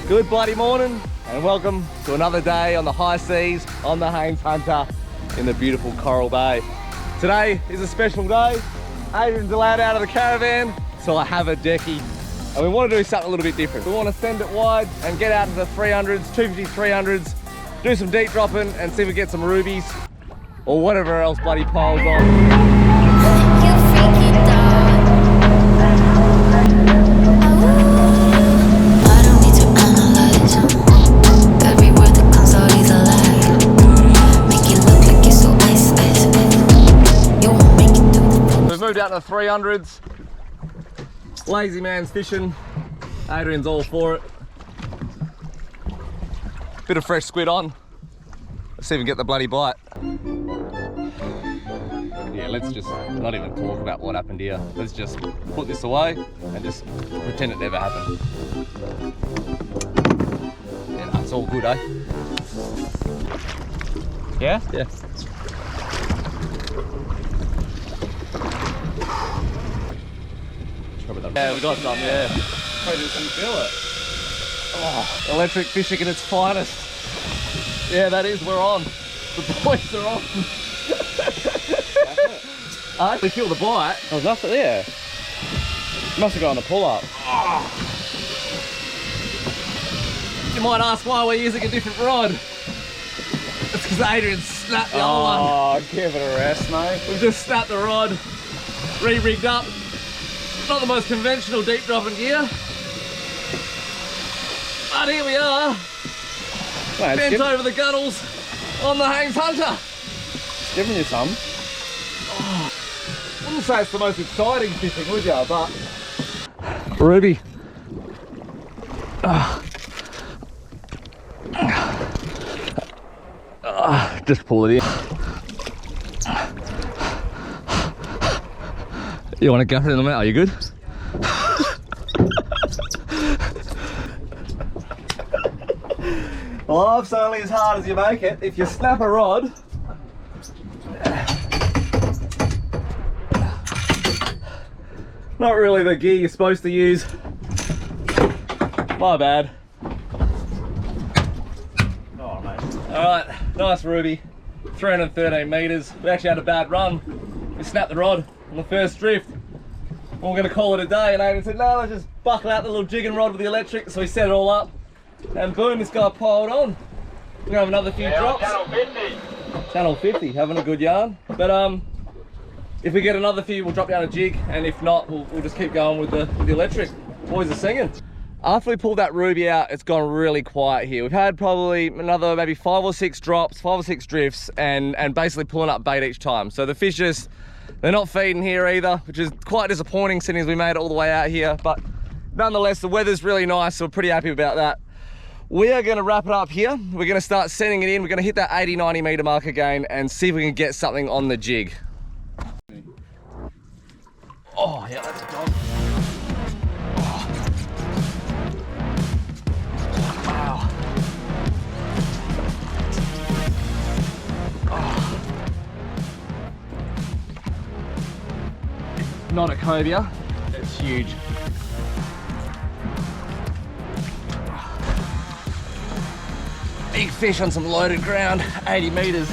Good bloody morning and welcome to another day on the high seas on the Haines Hunter in the beautiful Coral Bay. Today is a special day. Adrian's allowed out of the caravan, so I have a decky. And we want to do something a little bit different. We want to send it wide and get out to the 300s, 250 300s, do some deep dropping and see if we get some rubies or whatever else bloody piles on. We've moved out to the 300s. Lazy man's fishing. Adrian's all for it. Bit of fresh squid on. Let's see if we can get the bloody bite. Yeah, let's just not even talk about what happened here. Let's just put this away and just pretend it never happened. Yeah, that's all good, eh? Yeah? Yeah. Yeah, we got some, yeah. Probably just didn't feel it. Oh, electric fishing at its finest. Yeah, that is, we're on. The boys are on. I actually feel the bite. Oh, was nothing there. Must have gone on a pull-up. Oh. You might ask why we're using a different rod. It's because Adrian snapped the old one. Oh, give it a rest, mate. We've just snapped the rod, re-rigged up. Not the most conventional deep dropping gear, but here we are, bent over the gunnels on the Haines Hunter. It's giving you some. Oh, wouldn't say it's the most exciting fishing, would you? But Ruby. Just pull it in. You want to gut it in the mouth? Are you good? Life's only as hard as you make it. If you snap a rod, not really the gear you're supposed to use. My bad. Oh, mate. Alright, nice Ruby. 313 metres. We actually had a bad run. We snapped the rod on the first drift. We're going to call it a day, and Adrian said, no, let's just buckle out the little jigging rod with the electric. So we set it all up, and boom, this guy piled on. We're going to have another few drops. Channel 50. Channel 50, having a good yarn. But if we get another few, we'll drop down a jig, and if not, we'll just keep going with the electric. Boys are singing. After we pulled that Ruby out, it's gone really quiet here. We've had probably another maybe 5 or 6 drops, 5 or 6 drifts, and basically pulling up bait each time. So the fish just, they're not feeding here either, which is quite disappointing since we made it all the way out here. But nonetheless, the weather's really nice, so we're pretty happy about that. We are going to wrap it up here. We're going to start sending it in. We're going to hit that 80, 90 metre mark again and see if we can get something on the jig. Oh, yeah, that's a dog. Oh. Wow. Oh. Not a cobia. It's huge. Big fish on some loaded ground, 80 metres.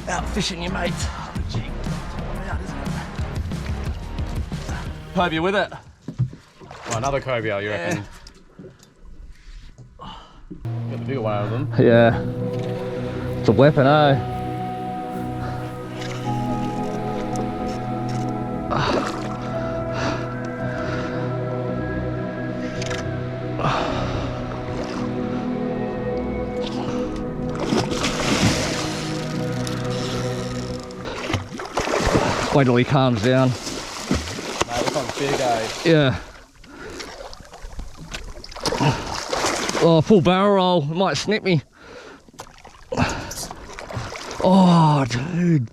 Out fishing your mates. Oh, the jig. Out, isn't it? Cobia with it. Oh, another cobia, you reckon? Got the bigger one out of them. Yeah. It's a weapon, eh? Wait till he calms down. Mate, this one's big, eh? Yeah. Oh, full barrel roll. It might snip me. Oh, dude.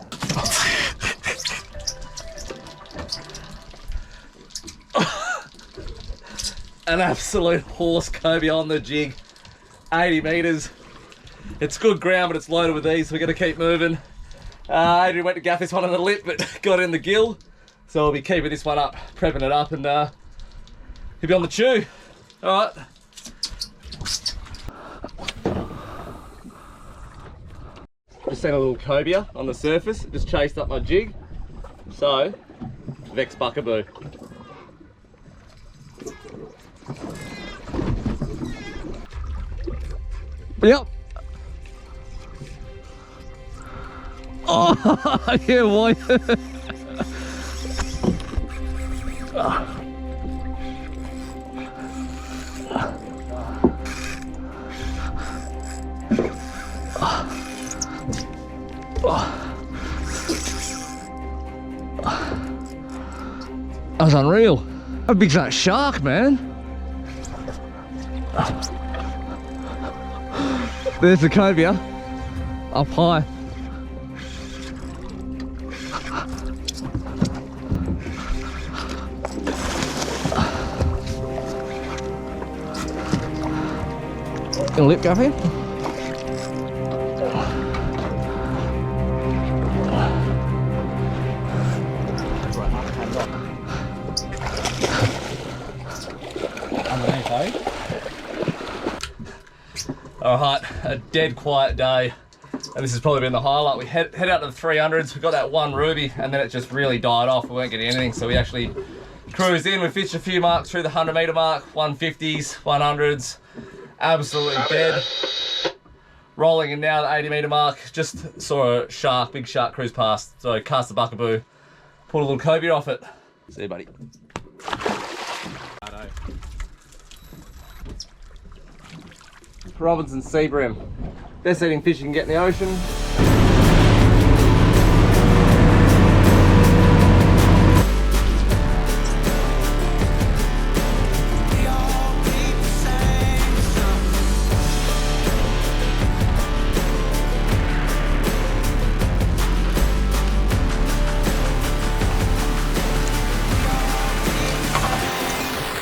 An absolute horse cobia on the jig. 80 metres. It's good ground, but it's loaded with these, so we're going to keep moving. Adrian went to gaff this one on the lip, but got in the gill. So I'll be keeping this one up, prepping it up, and he'll be on the chew. All right. Just seen a little cobia on the surface. It just chased up my jig. So, Vex buckaboo. Yep. Oh, yeah, boy. That was unreal. A big giant shark, man. There's the cobia up high. Gonna lip go here. Alright, a dead quiet day, and this has probably been the highlight. We head out to the 300s, we got that one ruby, and then it just really died off. We weren't getting anything, so we actually cruised in. We fished a few marks through the 100 metre mark, 150s, 100s, absolutely dead. Rolling in now, the 80 metre mark, just saw a shark, big shark cruise past, so cast the buckaboo, pulled a little cobia off it. See you, buddy. Robinson sea bream. Best eating fish you can get in the ocean.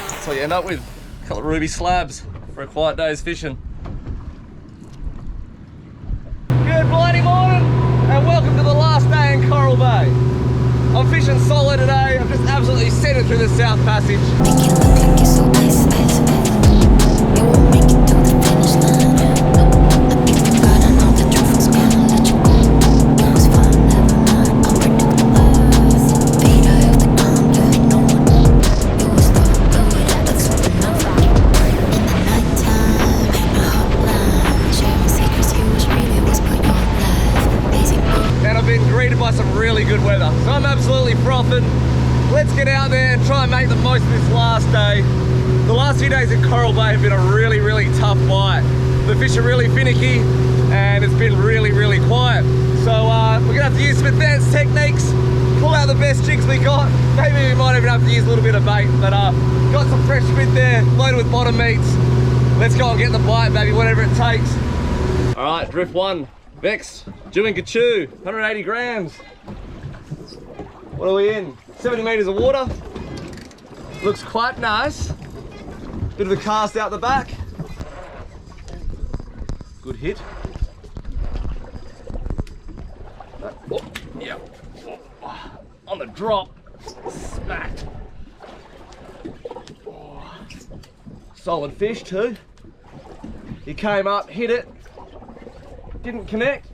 That's what you end up with. A couple of ruby slabs for a quiet day's fishing. Good bloody morning and welcome to the last day in Coral Bay. I'm fishing solo today. I've just absolutely sent it through the South Passage. Some really good weather, so I'm absolutely frothing. Let's get out there and try and make the most of this last day. The last few days in Coral Bay have been a really tough bite. The fish are really finicky and it's been really quiet. So we're gonna have to use some advanced techniques, pull out the best jigs we got. Maybe we might even have to use a little bit of bait, but got some fresh squid there, loaded with bottom meats. Let's go and get the bite, baby, whatever it takes. All right, drift one. Vex, Jewing Kachu, 180 grams. What are we in? 70 metres of water. Looks quite nice. Bit of a cast out the back. Good hit. Oh, yeah. On the drop. Smacked. Oh. Solid fish too. He came up, hit it. Didn't connect.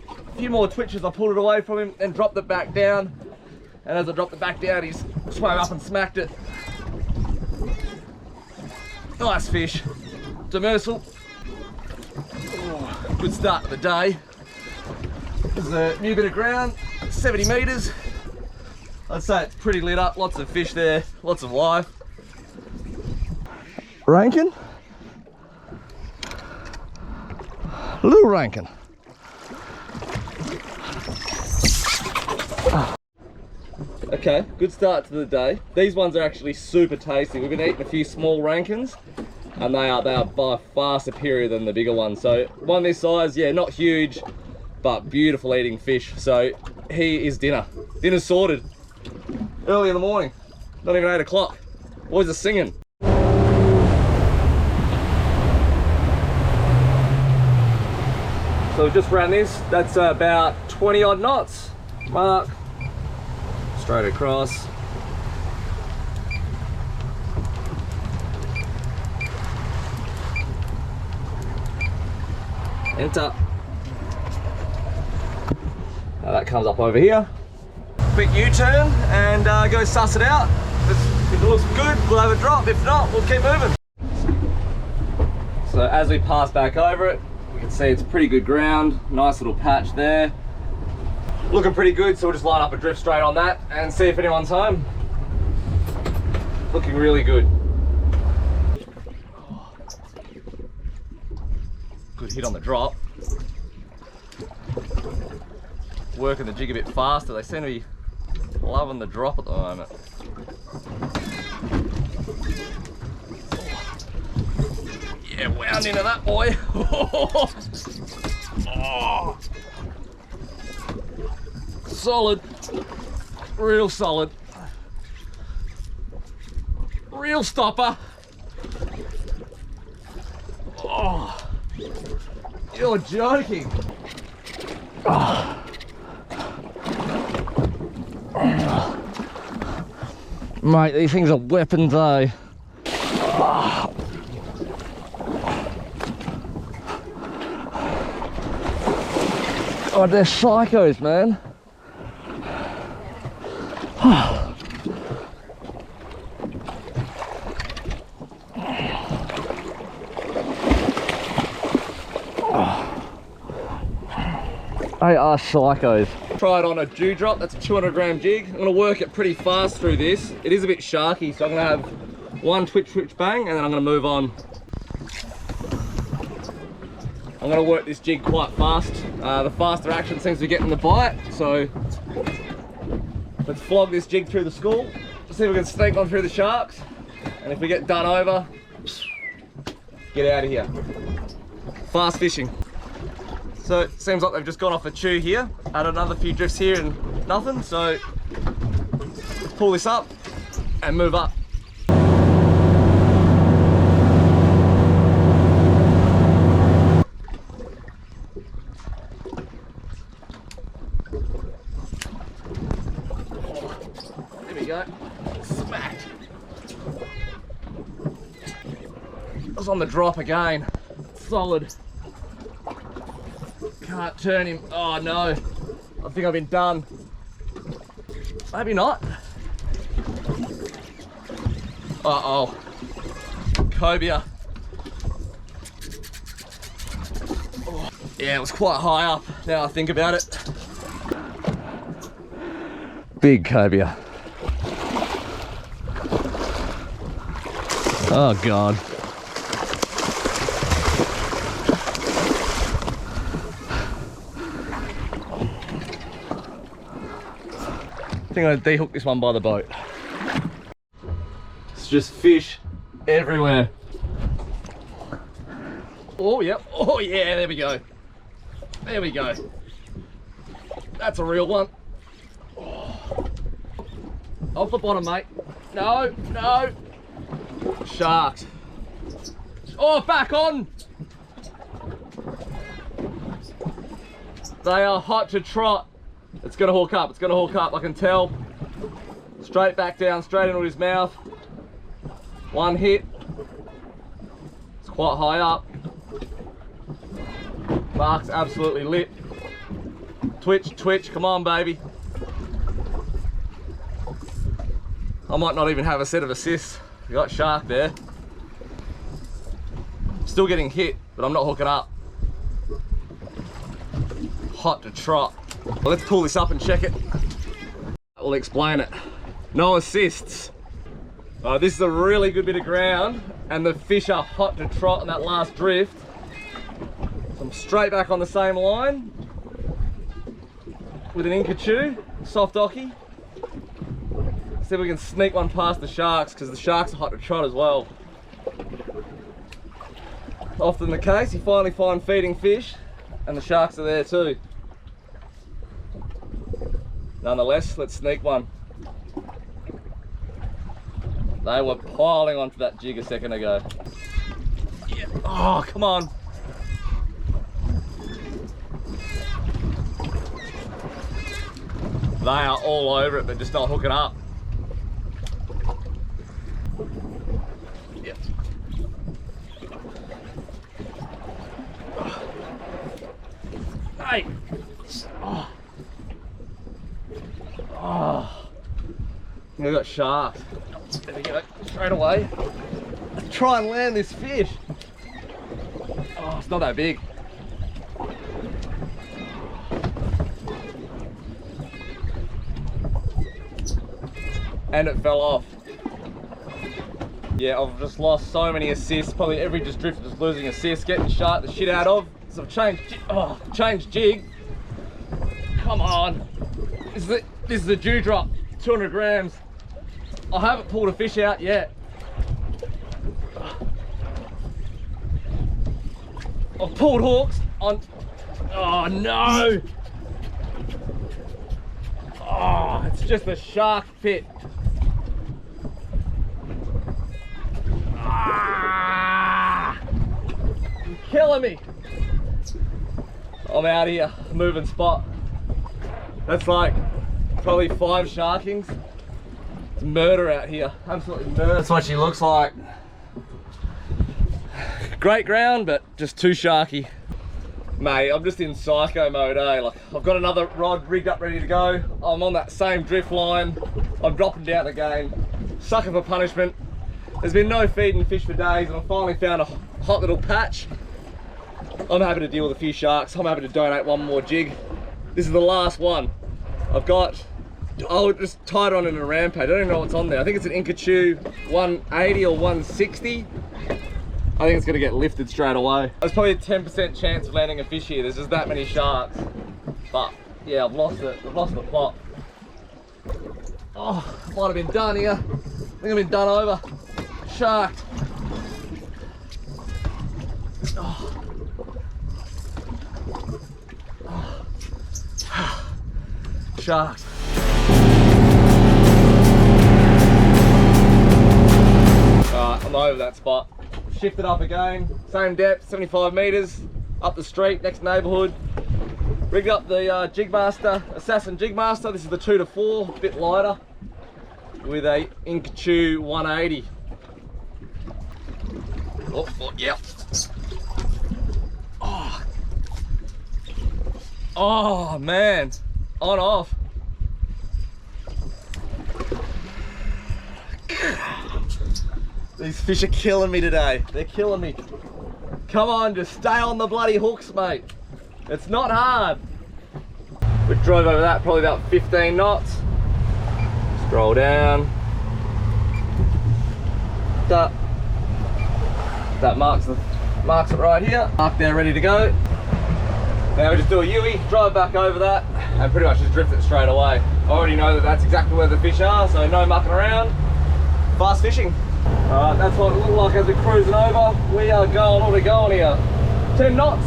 A few more twitches, I pulled it away from him and dropped it back down. And as I dropped it back down, he swam up and smacked it. Nice fish. Demersal. Oh, good start to the day. There's a new bit of ground, 70 metres. I'd say it's pretty lit up, lots of fish there, lots of life. Rankin? Little Rankin. Okay, good start to the day. These ones are actually super tasty. We've been eating a few small Rankins and they are by far superior than the bigger ones. So one this size, yeah, not huge, but beautiful eating fish. So he is dinner. Dinner's sorted. Early in the morning, not even 8 o'clock. Boys are singing. So we've just ran this, that's about 20 odd knots. Mark, straight across. Enter. Now that comes up over here. Quick U-turn and go suss it out. If it looks good, we'll have a drop. If not, we'll keep moving. So as we pass back over it, we can see it's pretty good ground. Nice little patch there. Looking pretty good, so we'll just line up a drift straight on that and see if anyone's home. Looking really good. Good hit on the drop. Working the jig a bit faster. They seem to be loving the drop at the moment. Yeah, wound into that boy. Oh. Solid. Real solid. Real stopper. Oh. You're joking. Oh. Mate, these things are weapons, eh? Oh. Oh, they're psychos, man. They are psychos. Try it on a dewdrop. That's a 200 gram jig. I'm gonna work it pretty fast through this. It is a bit sharky, so I'm gonna have one twitch bang, and then I'm gonna move on. I'm gonna work this jig quite fast. The faster action seems to be getting the bite, so let's flog this jig through the school. See if we can sneak on through the sharks, and if we get done over, get out of here. Fast fishing. So it seems like they've just gone off a chew here, added another few drifts here and nothing, so let's pull this up and move up. There we go, smacked. It was on the drop again, solid. Can't turn him. Oh no, I think I've been done. Maybe not. Uh-oh. Cobia. Oh. Yeah, it was quite high up, now I think about it. Big cobia. Oh God. I think I'm gonna de-hook this one by the boat. It's just fish everywhere. Oh, yep. Oh, yeah, there we go. There we go. That's a real one. Oh. Off the bottom, mate. No, no. Sharks. Oh, back on. They are hot to trot. It's gonna hook up, it's gonna hook up, I can tell. Straight back down, straight into his mouth. One hit. It's quite high up. Mark's absolutely lit. Twitch, twitch, come on baby. I might not even have a set of assists. I got shark there. Still getting hit, but I'm not hooking up. Hot to trot. Well, let's pull this up and check it. We'll explain it. No assists. This is a really good bit of ground and the fish are hot to trot on that last drift. So I'm straight back on the same line with an Inkachoo, soft ocky. See if we can sneak one past the sharks because the sharks are hot to trot as well. Often the case, you finally find feeding fish and the sharks are there too. Nonetheless, let's sneak one. They were piling onto that jig a second ago. Yeah. Oh, come on. They are all over it, but just not hooking up. Yep. great. Oh. Oh. We got sharks. There we go, straight away. Let's try and land this fish. Oh, it's not that big. And it fell off. Yeah, I've just lost so many assists. Probably every just drift just losing assists, getting shark the shit out of. So I've changed jig. Come on. This is a dew drop, 200 grams. I haven't pulled a fish out yet. I've pulled hooks on. Oh no! Oh, it's just a shark pit. Ah, you're killing me. I'm out here, moving spot. That's like probably 5 sharkings. It's murder out here, absolutely murder. That's what she looks like. Great ground, but just too sharky. Mate, I'm just in psycho mode, eh? Like, I've got another rod rigged up, ready to go. I'm on that same drift line. I'm dropping down again. Sucker for punishment. There's been no feeding fish for days, and I finally found a hot little patch. I'm happy to deal with a few sharks. I'm happy to donate one more jig. This is the last one. I'll just tie it on in a rampage. I don't even know what's on there. I think it's an Inca 180 or 160. I think it's gonna get lifted straight away. There's probably a 10% chance of landing a fish here. There's just that many sharks. But yeah, I've lost it. I've lost the plot. Oh, might have been done here. I think I've been done over. Sharked. Oh. Oh. Sharked. Alright, I'm over that spot. Shifted up again, same depth, 75 meters, up the street, next neighborhood. Rigged up the Jigmaster, Assassin Jigmaster. This is the 2 to 4, a bit lighter, with a Inca 180. Oh, yep. Oh man, on off. These fish are killing me today. They're killing me. Come on, just stay on the bloody hooks, mate. It's not hard. We drove over that probably about 15 knots. Scroll down. That marks it right here. Mark there, ready to go. Now we just do a Yui, drive back over that, and pretty much just drift it straight away. I already know that that's exactly where the fish are, so no mucking around. Fast fishing. Alright, that's what it looked like as we're cruising over. We are going, what are we going here? 10 knots.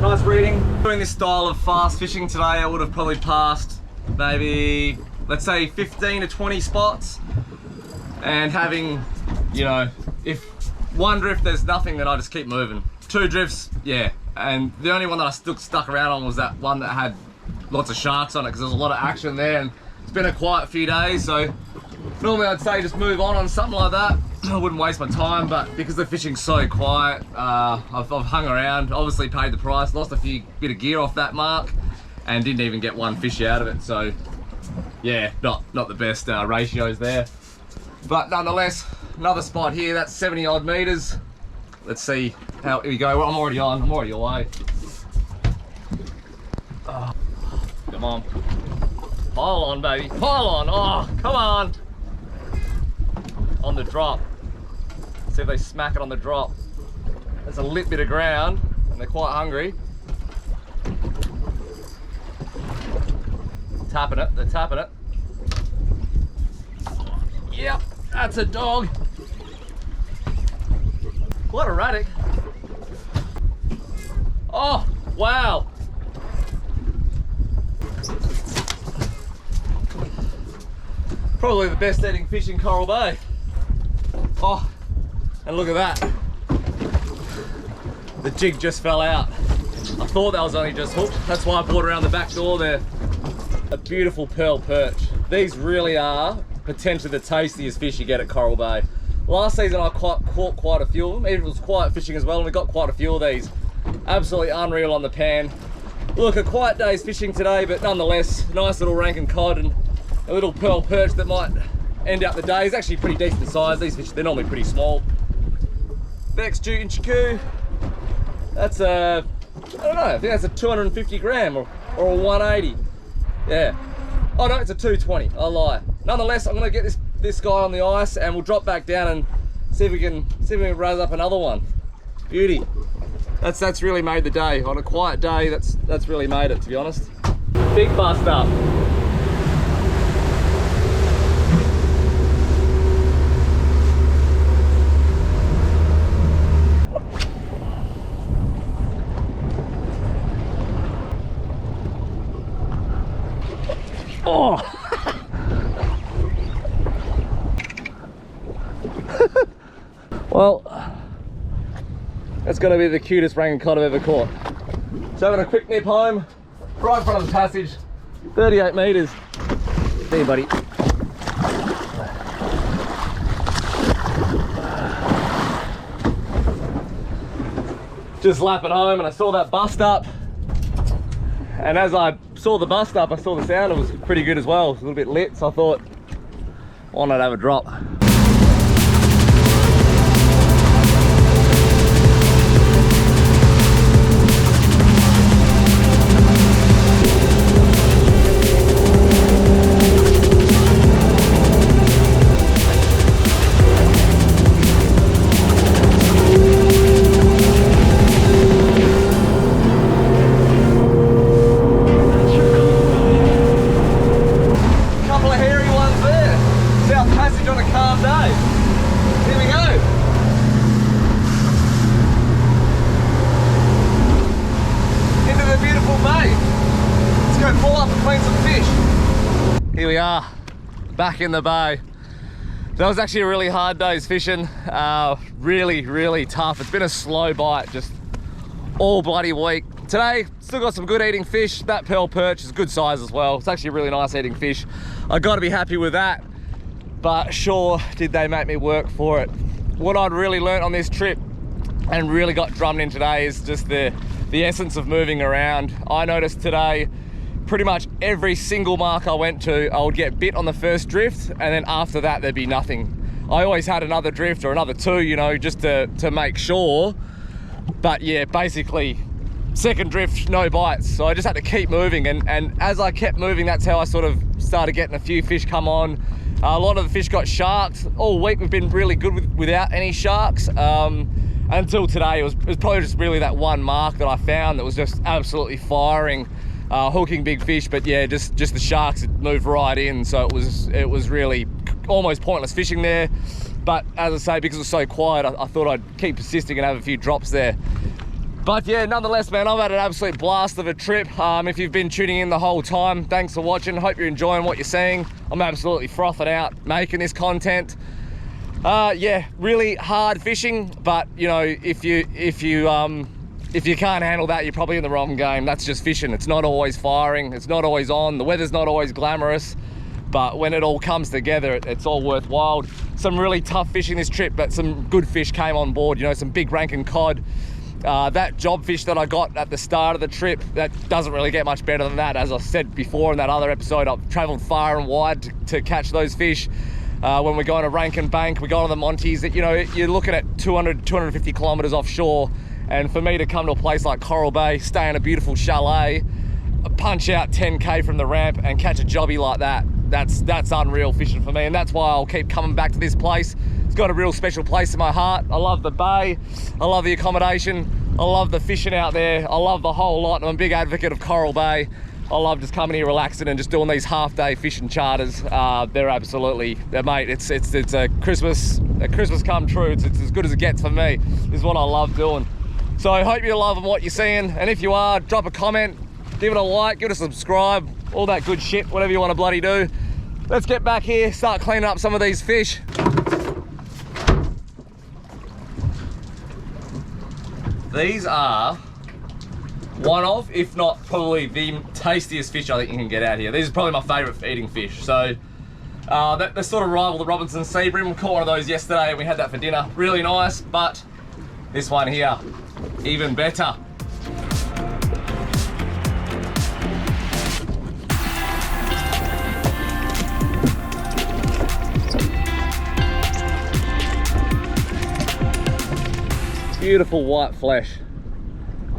Nice reading. Doing this style of fast fishing today, I would have probably passed maybe, let's say 15 to 20 spots. And having, you know, if one drift there's nothing, then I just keep moving. 2 drifts, yeah. And the only one that I still stuck around on was that one that had lots of sharks on it, because there was a lot of action there, and it's been a quiet few days, so normally I'd say just move on something like that. I wouldn't waste my time, but because the fishing's so quiet, I've hung around, obviously paid the price, lost a bit of gear off that mark, and didn't even get one fish out of it. So yeah, not the best ratios there. But nonetheless, another spot here, that's 70 odd meters. Let's see how, here we go. Well, I'm already away. Oh, come on. Pile on, baby, pile on. Oh, come on. On the drop. See if they smack it on the drop. There's a lit bit of ground and they're quite hungry. Tapping it, they're tapping it. Yep, that's a dog. Quite erratic. Oh, wow. Probably the best eating fish in Coral Bay. Oh, and look at that. The jig just fell out. I thought that was only just hooked. That's why I brought around the back door there. A beautiful pearl perch. These really are potentially the tastiest fish you get at Coral Bay. Last season I caught quite a few of them, even if it was quiet fishing as well, and we got quite a few of these. Absolutely unreal on the pan. Look, a quiet day's fishing today, but nonetheless, nice little Rankin cod and a little pearl perch that might end up the day. It's actually pretty decent size. These fish, they're normally pretty small. Next jute chiku, that's a, I don't know, I think that's a 250 gram or a 180. Yeah. Oh no, it's a 220, I lie. Nonetheless, I'm gonna get this guy on the ice and we'll drop back down and see if we can raise up another one. Beauty. That's really made the day. On a quiet day, that's really made it, to be honest. Big bust up. Oh! Well, that's going to be the cutest Rankin cod I've ever caught. So having a quick nip home, right in front of the passage, 38 metres. See you, buddy. Just lapping home and I saw that bust up. And as I saw the bust up, I saw the sound, it was pretty good as well. It was a little bit lit, so I thought, why not have a drop? Here we are, back in the bay. That was actually a really hard day's fishing. Really tough. It's been a slow bite just all bloody week. Today, still got some good eating fish. That pearl perch is good size as well. It's actually a really nice eating fish. I gotta be happy with that, but sure did they make me work for it. What I'd really learnt on this trip and really got drummed in today is just the essence of moving around. I noticed today, pretty much every single mark I went to, I would get bit on the first drift, and then after that, there'd be nothing. I always had another drift or another two, you know, just to make sure. But yeah, basically, second drift, no bites. So I just had to keep moving, and as I kept moving, that's how I sort of started getting a few fish come on. A lot of the fish got sharks. All week we've been really good without any sharks. Until today, it was probably just really that one mark that I found that was just absolutely firing. Hooking big fish, but yeah, just the sharks had moved right in, so it was really almost pointless fishing there. But as I say, because it was so quiet, I thought I'd keep persisting and have a few drops there. But yeah, nonetheless, man, I've had an absolute blast of a trip. If you've been tuning in the whole time, thanks for watching. Hope you're enjoying what you're seeing. I'm absolutely frothing out making this content. Yeah, really hard fishing, but you know, if you can't handle that, you're probably in the wrong game. That's just fishing. It's not always firing. It's not always on. The weather's not always glamorous, but when it all comes together, it's all worthwhile. Some really tough fishing this trip, but some good fish came on board. You know, some big Rankin cod. That job fish that I got at the start of the trip, that doesn't really get much better than that. As I said before in that other episode, I've traveled far and wide to catch those fish. When we're going to Rankin Bank, we go to the Monties, that, you know, you're looking at 250 kilometers offshore. And for me to come to a place like Coral Bay, stay in a beautiful chalet, punch out 10K from the ramp and catch a jobby like that, that's unreal fishing for me. And that's why I'll keep coming back to this place. It's got a real special place in my heart. I love the bay, I love the accommodation, I love the fishing out there, I love the whole lot. I'm a big advocate of Coral Bay. I love just coming here relaxing and just doing these half-day fishing charters. They're absolutely, mate, it's a Christmas come true. It's as good as it gets for me. This is what I love doing. So I hope you're loving what you're seeing, and if you are, drop a comment, give it a like, give it a subscribe, all that good shit, whatever you want to bloody do. Let's get back here, start cleaning up some of these fish. These are one of, if not probably the tastiest fish I think you can get out here. These are probably my favourite for eating fish. So they sort of rival the Robinson Sea Bream. We caught one of those yesterday and we had that for dinner. Really nice, but this one here, even better. Beautiful white flesh.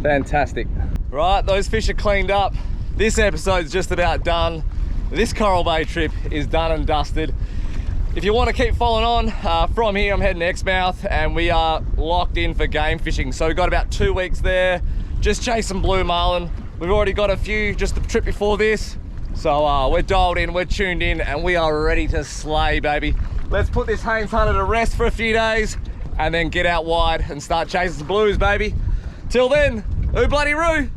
Fantastic. Right, those fish are cleaned up. This episode's just about done. This Coral Bay trip is done and dusted. If you want to keep following on, from here I'm heading to Exmouth and we are locked in for game fishing. So we've got about 2 weeks there, just chasing blue marlin. We've already got a few just the trip before this. So we're dialed in, we're tuned in, and we are ready to slay, baby. Let's put this Haines hunter to rest for a few days and then get out wide and start chasing some blues, baby. Till then, oo bloody roo.